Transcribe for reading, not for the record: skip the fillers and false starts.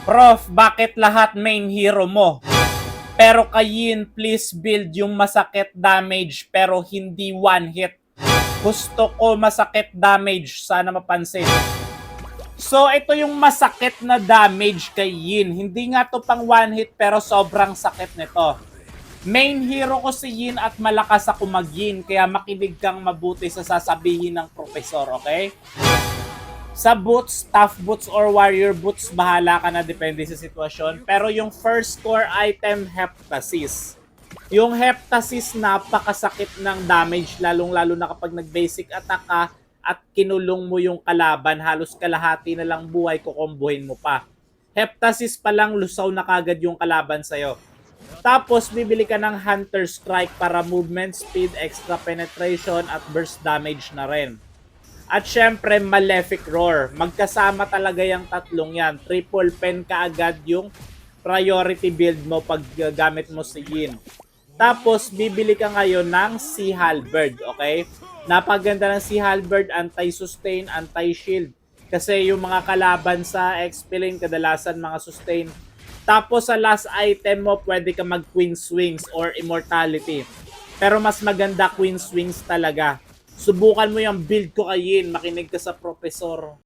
Prof, bakit lahat main hero mo? Pero kayin, please build yung masakit damage pero hindi one hit. Gusto ko masakit damage, sana mapansin. So, ito yung masakit na damage kay Yin. Hindi nga to pang one hit pero sobrang sakit nito. Main hero ko si Yin at malakas ako mag-Yin, kaya makinig kang mabuti sa sasabihin ng profesor, okay? Sa boots, tough boots or warrior boots, bahala ka na, depende sa sitwasyon. Pero yung first core item, Heptasis. Yung Heptasis, napakasakit ng damage, lalong-lalo na kapag nag-basic attack ka at kinulong mo yung kalaban, halos kalahati na lang buhay, kukombohin mo pa. Heptasis pa lang, lusaw na kagad yung kalaban sa'yo. Tapos, bibili ka ng Hunter Strike para movement speed, extra penetration, at burst damage na rin. At syempre, Malefic Roar. Magkasama talaga yung tatlong yan. Triple pen ka agad yung priority build mo pag gamit mo si Yin. Tapos, bibili ka ngayon ng Sea Halberd, okay? Napaganda ng Sea Halberd, anti-sustain, anti-shield. Kasi yung mga kalaban sa XP lane, kadalasan mga sustain. Tapos, sa last item mo, pwede ka mag Queen Swings or Immortality. Pero mas maganda Queen Swings talaga. Subukan mo yung build ko kay Yin. Makinig ka sa profesor.